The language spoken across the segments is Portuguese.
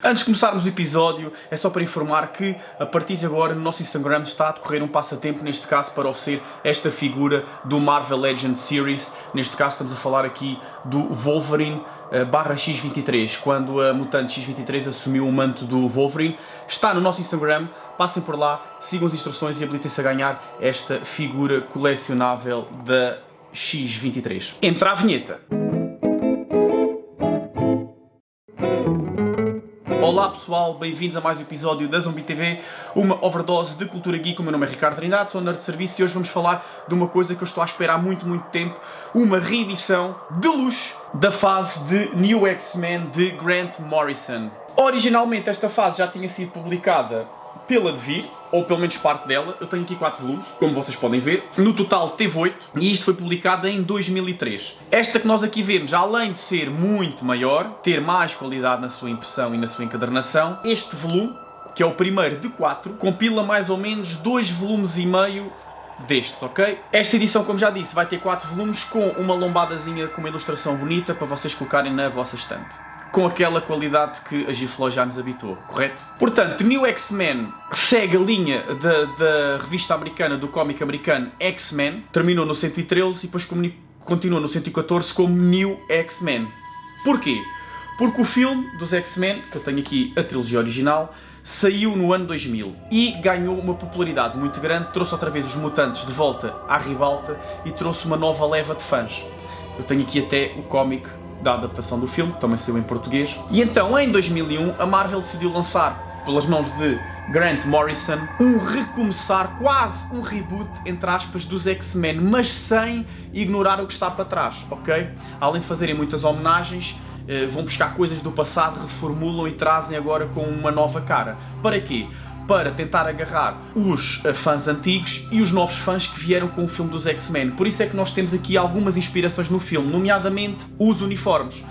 Antes de começarmos o episódio, é só para informar que, a partir de agora, no nosso Instagram está a decorrer um passatempo, neste caso para oferecer esta figura do Marvel Legends Series. Neste caso estamos a falar aqui do Wolverine /X23, quando a mutante X23 assumiu o manto do Wolverine. Está no nosso Instagram, passem por lá, sigam as instruções e habilitem-se a ganhar esta figura colecionável da X23. Entra a vinheta! Olá pessoal, bem-vindos a mais um episódio da Zombie TV, uma overdose de cultura geek. O meu nome é Ricardo Trindade, sou nerd de serviço e hoje vamos falar de uma coisa que eu estou à espera há muito tempo, uma reedição de luxo da fase de New X-Men de Grant Morrison. Originalmente esta fase já tinha sido publicada pela Devir, ou pelo menos parte dela. Eu tenho aqui 4 volumes, como vocês podem ver. No total teve 8, e isto foi publicado em 2003. Esta que nós aqui vemos, além de ser muito maior, ter mais qualidade na sua impressão e na sua encadernação, este volume, que é o primeiro de 4, compila mais ou menos 2 volumes e meio destes, ok? Esta edição, como já disse, vai ter 4 volumes com uma lombadazinha com uma ilustração bonita para vocês colocarem na vossa estante, com aquela qualidade que a Giflo já nos habituou, correto? Portanto, New X-Men segue a linha da revista americana, do cómic americano X-Men, terminou no 113 e depois continua no 114 como New X-Men. Porquê? Porque o filme dos X-Men, que eu tenho aqui a trilogia original, saiu no ano 2000 e ganhou uma popularidade muito grande, trouxe outra vez os mutantes de volta à ribalta e trouxe uma nova leva de fãs. Eu tenho aqui até o cómic da adaptação do filme, que também saiu em português. E então, em 2001, a Marvel decidiu lançar, pelas mãos de Grant Morrison, um recomeçar, quase um reboot, entre aspas, dos X-Men, mas sem ignorar o que está para trás, ok? Além de fazerem muitas homenagens, vão buscar coisas do passado, reformulam e trazem agora com uma nova cara. Para quê? Para tentar agarrar os fãs antigos e os novos fãs que vieram com o filme dos X-Men. Por isso é que nós temos aqui algumas inspirações no filme, nomeadamente os uniformes.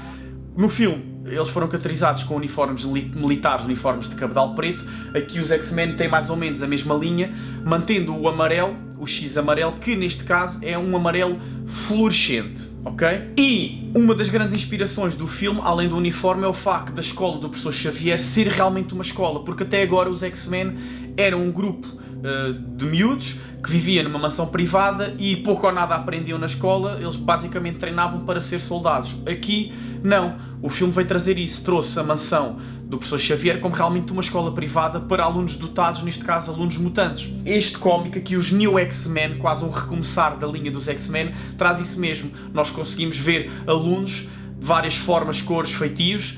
No filme, eles foram caracterizados com uniformes militares, uniformes de cabedal preto. Aqui os X-Men têm mais ou menos a mesma linha, mantendo o amarelo, o X amarelo, que neste caso é um amarelo fluorescente, ok? E uma das grandes inspirações do filme, além do uniforme, é o facto da escola do professor Xavier ser realmente uma escola, porque até agora os X-Men eram um grupo de miúdos que vivia numa mansão privada e pouco ou nada aprendiam na escola. Eles basicamente treinavam para ser soldados. Aqui, não. O filme veio trazer isso, trouxe a mansão do professor Xavier como realmente uma escola privada para alunos dotados, neste caso alunos mutantes. Este cómic aqui, os New X-Men, quase um recomeçar da linha dos X-Men, traz isso mesmo. Nós conseguimos ver alunos de várias formas, cores, feitios,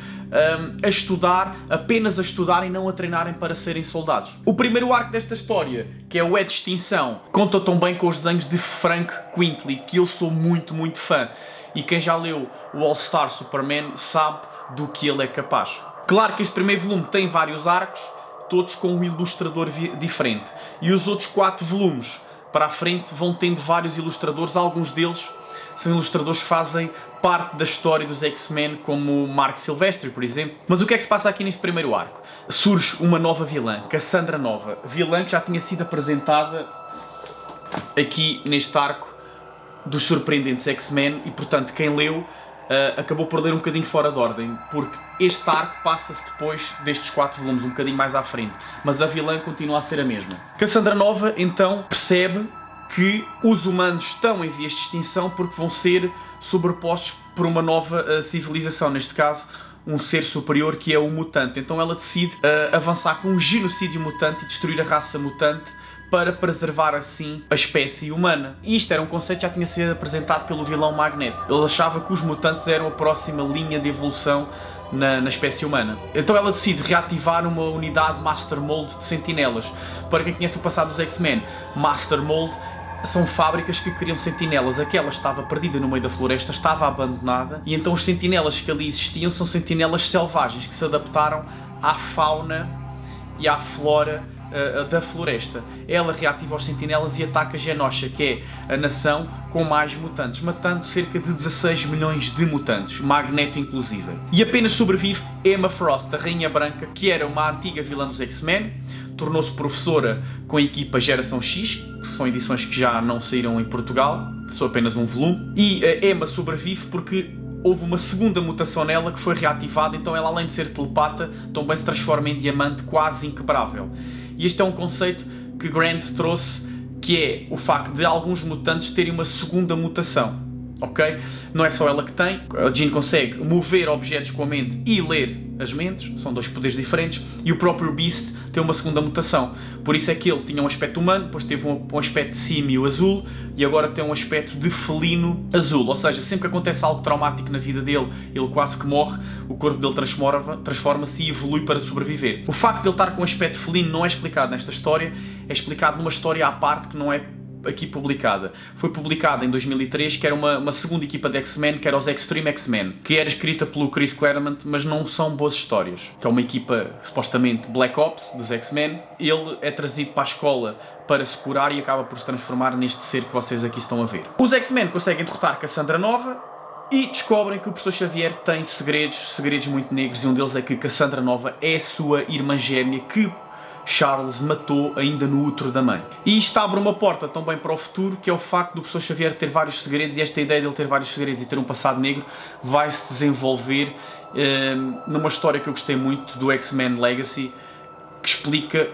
a estudar, apenas a estudar e não a treinarem para serem soldados. O primeiro arco desta história, que é o É de Extinção, conta tão bem com os desenhos de Frank Quitely, que eu sou muito fã. E quem já leu o All-Star Superman sabe do que ele é capaz. Claro que este primeiro volume tem vários arcos, todos com um ilustrador diferente. E os outros 4 volumes para a frente vão tendo vários ilustradores, alguns deles são ilustradores que fazem parte da história dos X-Men, como Mark Silvestri, por exemplo. Mas o que é que se passa aqui neste primeiro arco? Surge uma nova vilã, Cassandra Nova. Vilã que já tinha sido apresentada aqui neste arco dos surpreendentes X-Men e, portanto, quem leu acabou por ler um bocadinho fora de ordem, porque este arco passa-se depois destes 4 volumes, um bocadinho mais à frente. Mas a vilã continua a ser a mesma. Cassandra Nova, então, percebe que os humanos estão em vias de extinção porque vão ser sobrepostos por uma nova civilização, neste caso um ser superior que é o mutante. Então ela decide avançar com um genocídio mutante e destruir a raça mutante para preservar assim a espécie humana. E isto era um conceito que já tinha sido apresentado pelo vilão Magneto. Ele achava que os mutantes eram a próxima linha de evolução na espécie humana. Então ela decide reativar uma unidade Master Mold de sentinelas. Para quem conhece o passado dos X-Men, Master Mold são fábricas que criam sentinelas. Aquela estava perdida no meio da floresta, estava abandonada, e então os sentinelas que ali existiam são sentinelas selvagens que se adaptaram à fauna e à flora da floresta. Ela reativa os sentinelas e ataca Genosha, que é a nação com mais mutantes, matando cerca de 16 milhões de mutantes, Magneto inclusive. E apenas sobrevive Emma Frost, a Rainha Branca, que era uma antiga vilã dos X-Men, tornou-se professora com a equipa Geração X, que são edições que já não saíram em Portugal, só apenas um volume, e a Emma sobrevive porque houve uma segunda mutação nela que foi reativada, então ela, além de ser telepata, também se transforma em diamante quase inquebrável. E este é um conceito que Grant trouxe, que é o facto de alguns mutantes terem uma segunda mutação. Ok? Não é só ela que tem, a Jean consegue mover objetos com a mente e ler as mentes, são dois poderes diferentes, e o próprio Beast tem uma segunda mutação. Por isso é que ele tinha um aspecto humano, depois teve um aspecto de símio azul e agora tem um aspecto de felino azul. Ou seja, sempre que acontece algo traumático na vida dele, ele quase que morre, o corpo dele transforma-se e evolui para sobreviver. O facto de ele estar com um aspecto felino não é explicado nesta história, é explicado numa história à parte que não é aqui publicada. Foi publicada em 2003, que era uma segunda equipa de X-Men, que era os Extreme X-Men, que era escrita pelo Chris Claremont, mas não são boas histórias. Que é uma equipa, supostamente, Black Ops, dos X-Men. Ele é trazido para a escola para se curar e acaba por se transformar neste ser que vocês aqui estão a ver. Os X-Men conseguem derrotar Cassandra Nova e descobrem que o Professor Xavier tem segredos muito negros, e um deles é que Cassandra Nova é a sua irmã gêmea que Charles matou ainda no útero da mãe. E isto abre uma porta também para o futuro, que é o facto do Professor Xavier ter vários segredos, e esta ideia de ele ter vários segredos e ter um passado negro vai se desenvolver numa história que eu gostei muito, do X-Men Legacy, que explica,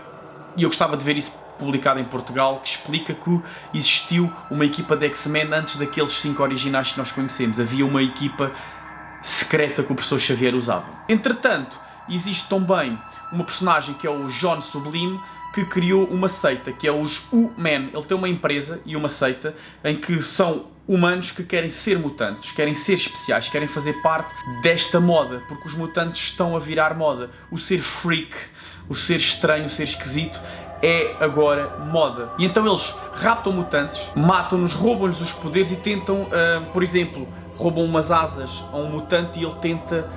e eu gostava de ver isso publicado em Portugal, que explica que existiu uma equipa de X-Men antes daqueles 5 originais que nós conhecemos. Havia uma equipa secreta que o Professor Xavier usava. Entretanto, existe também uma personagem que é o John Sublime, que criou uma seita, que é os U-Men. Ele tem uma empresa e uma seita em que são humanos que querem ser mutantes, querem ser especiais, querem fazer parte desta moda, porque os mutantes estão a virar moda. O ser freak, o ser estranho, o ser esquisito é agora moda. E então eles raptam mutantes, matam-nos, roubam-lhes os poderes e tentam, por exemplo, roubam umas asas a um mutante e ele tenta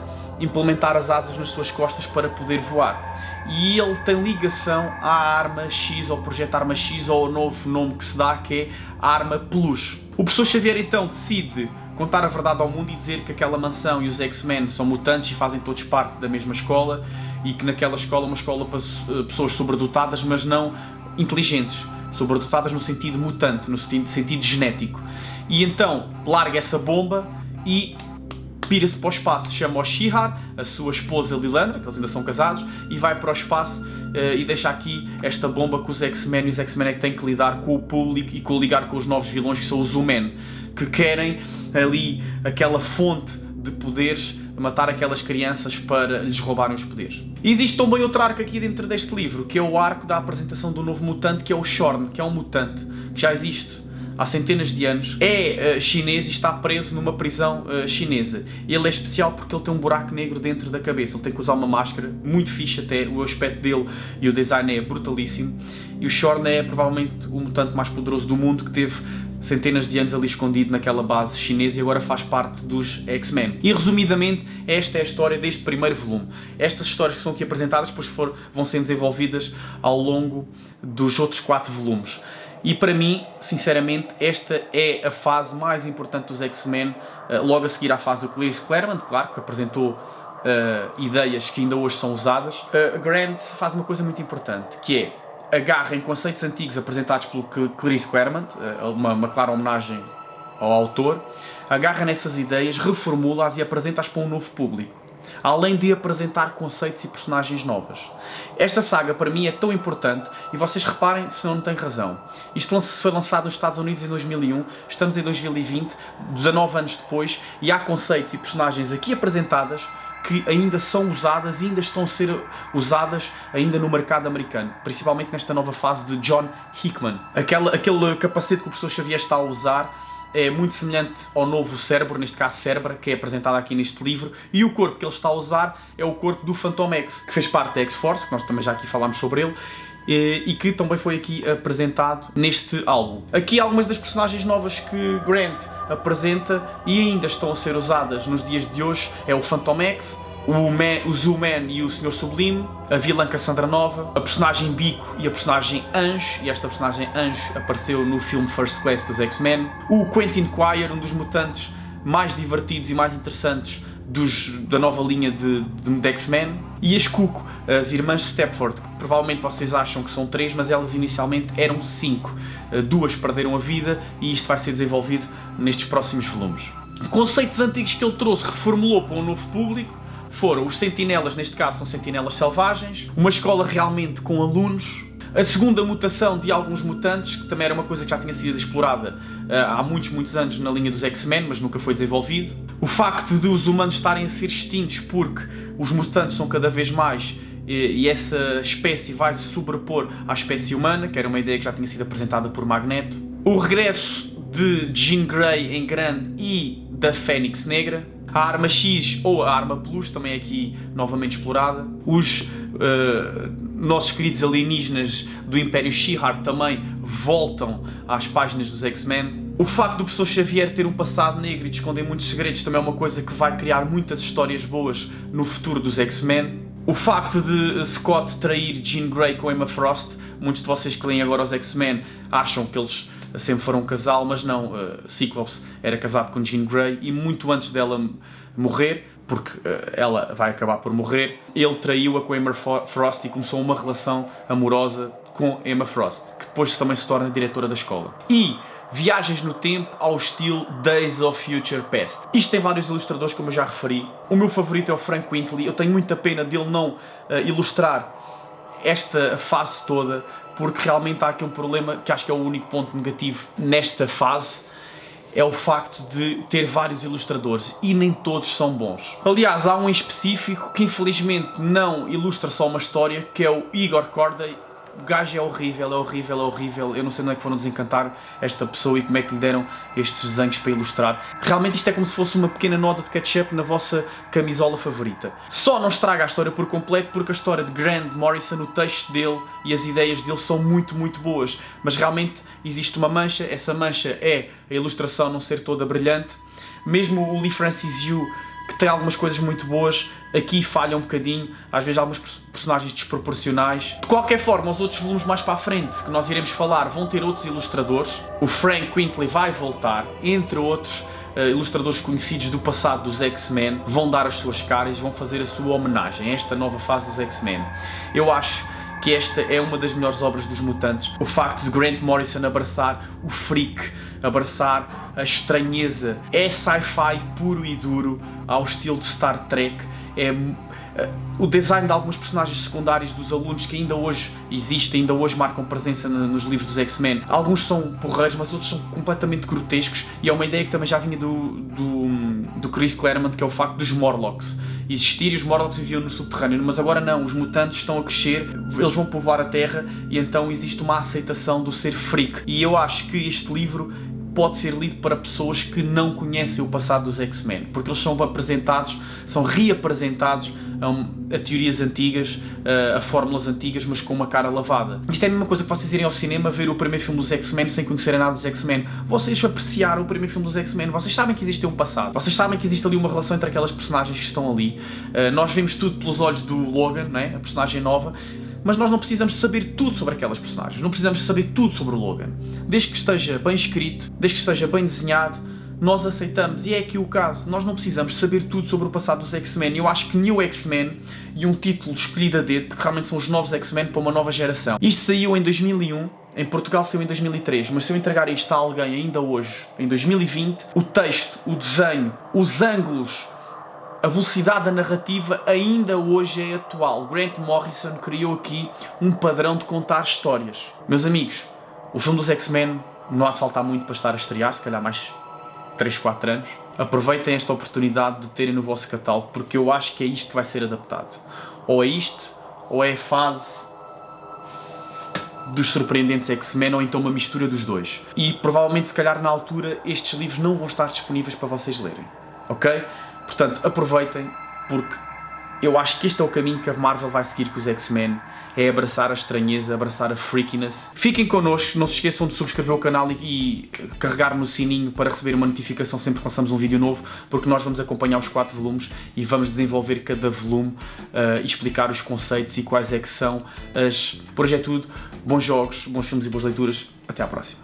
implementar as asas nas suas costas para poder voar. E ele tem ligação à arma X, ao projeto Arma X, ou ao novo nome que se dá, que é a Arma Peluche. O Professor Xavier então decide contar a verdade ao mundo e dizer que aquela mansão e os X-Men são mutantes e fazem todos parte da mesma escola, e que naquela escola é uma escola para pessoas sobredotadas, mas não inteligentes, sobredotadas no sentido mutante, no sentido genético. E então larga essa bomba e pira-se para o espaço, chama o Shihar, a sua esposa Lilandra, que eles ainda são casados, e vai para o espaço e deixa aqui esta bomba com os X-Men, e os X-Men é que têm que lidar com o público e lidar com os novos vilões, que são os U-Men, que querem ali aquela fonte de poderes, matar aquelas crianças para lhes roubarem os poderes. E existe também outro arco aqui dentro deste livro, que é o arco da apresentação do novo mutante, que é o Xorn, que é um mutante que já existe há centenas de anos, é chinês e está preso numa prisão chinesa. Ele é especial porque ele tem um buraco negro dentro da cabeça, ele tem que usar uma máscara, muito fixe até, o aspecto dele e o design é brutalíssimo. E o Xorn é provavelmente o mutante mais poderoso do mundo, que teve centenas de anos ali escondido naquela base chinesa e agora faz parte dos X-Men. E resumidamente, esta é a história deste primeiro volume. Estas histórias que são aqui apresentadas depois vão sendo desenvolvidas ao longo dos outros 4 volumes. E para mim, sinceramente, esta é a fase mais importante dos X-Men, logo a seguir à fase do Chris Claremont, claro, que apresentou ideias que ainda hoje são usadas. Grant faz uma coisa muito importante, que é agarra em conceitos antigos apresentados pelo Chris Claremont, uma clara homenagem ao autor, agarra nessas ideias, reformula-as e apresenta-as para um novo público, além de apresentar conceitos e personagens novas. Esta saga para mim é tão importante, e vocês reparem se não tenho razão. Isto foi lançado nos Estados Unidos em 2001, estamos em 2020, 19 anos depois, e há conceitos e personagens aqui apresentadas que ainda são usadas e ainda estão a ser usadas ainda no mercado americano, principalmente nesta nova fase de John Hickman. Aquele capacete que o Professor Xavier está a usar é muito semelhante ao novo Cérebro, neste caso Cerebra, que é apresentado aqui neste livro, e o corpo que ele está a usar é o corpo do Phantom X, que fez parte da X-Force, que nós também já aqui falámos sobre ele, e que também foi aqui apresentado neste álbum. Aqui algumas das personagens novas que Grant apresenta e ainda estão a ser usadas nos dias de hoje é o Phantom X, o Zooman e o Sr. Sublime, a vilã Cassandra Nova, a personagem Bico e a personagem Anjo, e esta personagem Anjo apareceu no filme First Class dos X-Men, o Quentin Quire, um dos mutantes mais divertidos e mais interessantes da nova linha de X-Men, e as Cuco, as irmãs Stepford, que provavelmente vocês acham que são 3, mas elas inicialmente eram 5. 2 perderam a vida e isto vai ser desenvolvido nestes próximos volumes. Conceitos antigos que ele trouxe, reformulou para um novo público, foram os sentinelas, neste caso são sentinelas selvagens, uma escola realmente com alunos, a segunda mutação de alguns mutantes, que também era uma coisa que já tinha sido explorada há muitos anos na linha dos X-Men, mas nunca foi desenvolvido. O facto de os humanos estarem a ser extintos porque os mutantes são cada vez mais e essa espécie vai se sobrepor à espécie humana, que era uma ideia que já tinha sido apresentada por Magneto. O regresso de Jean Grey em grande e da Fênix Negra. A arma X ou a arma Plus, também aqui novamente explorada. Os nossos queridos alienígenas do Império Shi'ar também voltam às páginas dos X-Men. O facto do professor Xavier ter um passado negro e de esconder muitos segredos também é uma coisa que vai criar muitas histórias boas no futuro dos X-Men. O facto de Scott trair Jean Grey com Emma Frost, muitos de vocês que leem agora os X-Men acham que eles sempre foram um casal, mas não, Cyclops era casado com Jean Grey e muito antes dela morrer, porque ela vai acabar por morrer, ele traiu-a com Emma Frost e começou uma relação amorosa com Emma Frost, que depois também se torna diretora da escola. E viagens no tempo ao estilo Days of Future Past. Isto tem vários ilustradores, como eu já referi. O meu favorito é o Frank Quitely. Eu tenho muita pena dele não ilustrar esta fase toda, porque realmente há aqui um problema que acho que é o único ponto negativo nesta fase, é o facto de ter vários ilustradores e nem todos são bons. Aliás, há um em específico que infelizmente não ilustra só uma história, que é o Igor Corday. O gajo é horrível, eu não sei onde é que foram desencantar esta pessoa e como é que lhe deram estes desenhos para ilustrar. Realmente isto é como se fosse uma pequena nota de ketchup na vossa camisola favorita. Só não estraga a história por completo porque a história de Grant Morrison, o texto dele e as ideias dele são muito boas. Mas realmente existe uma mancha, essa mancha é a ilustração não ser toda brilhante. Mesmo o Lee Francis Yu, que tem algumas coisas muito boas, aqui falha um bocadinho, às vezes há alguns personagens desproporcionais. De qualquer forma, os outros volumes mais para a frente, que nós iremos falar, vão ter outros ilustradores. O Frank Quitely vai voltar, entre outros ilustradores conhecidos do passado dos X-Men, vão dar as suas caras e vão fazer a sua homenagem a esta nova fase dos X-Men. Eu acho que esta é uma das melhores obras dos mutantes. O facto de Grant Morrison abraçar o freak, abraçar a estranheza, é sci-fi puro e duro, ao estilo de Star Trek. É o design de alguns personagens secundários dos alunos que ainda hoje existem, ainda hoje marcam presença nos livros dos X-Men. Alguns são porreiros, mas outros são completamente grotescos, e é uma ideia que também já vinha do Chris Claremont, que é o facto dos Morlocks existir, e os Morlocks viviam no subterrâneo, mas agora não, os mutantes estão a crescer, eles vão povoar a Terra, e então existe uma aceitação do ser freak. E eu acho que este livro pode ser lido para pessoas que não conhecem o passado dos X-Men, porque eles são apresentados, são reapresentados a teorias antigas, a fórmulas antigas, mas com uma cara lavada. Isto é a mesma coisa que vocês irem ao cinema ver o primeiro filme dos X-Men sem conhecerem nada dos X-Men. Vocês apreciaram o primeiro filme dos X-Men, vocês sabem que existe um passado, vocês sabem que existe ali uma relação entre aquelas personagens que estão ali. Nós vemos tudo pelos olhos do Logan, não é? A personagem nova, mas nós não precisamos saber tudo sobre aquelas personagens, não precisamos saber tudo sobre o Logan. Desde que esteja bem escrito, desde que esteja bem desenhado, nós aceitamos, e é aqui o caso. Nós não precisamos saber tudo sobre o passado dos X-Men. Eu acho que New X-Men, e um título escolhido a dedo, porque realmente são os novos X-Men para uma nova geração. Isto saiu em 2001, em Portugal saiu em 2003, mas se eu entregar isto a alguém ainda hoje, em 2020, o texto, o desenho, os ângulos, a velocidade da narrativa ainda hoje é atual. Grant Morrison criou aqui um padrão de contar histórias. Meus amigos, o filme dos X-Men não há de faltar muito para estar a estrear, se calhar mais 3, 4 anos. Aproveitem esta oportunidade de terem no vosso catálogo, porque eu acho que é isto que vai ser adaptado. Ou é isto, ou é a fase dos surpreendentes X-Men, ou então uma mistura dos dois. E provavelmente, se calhar, na altura, estes livros não vão estar disponíveis para vocês lerem. Ok? Portanto, aproveitem, porque eu acho que este é o caminho que a Marvel vai seguir com os X-Men, é abraçar a estranheza, abraçar a freakiness. Fiquem connosco, não se esqueçam de subscrever o canal e carregar no sininho para receber uma notificação sempre que lançamos um vídeo novo, porque nós vamos acompanhar os 4 volumes e vamos desenvolver cada volume e explicar os conceitos e quais é que são as... Por hoje é tudo, bons jogos, bons filmes e boas leituras, até à próxima.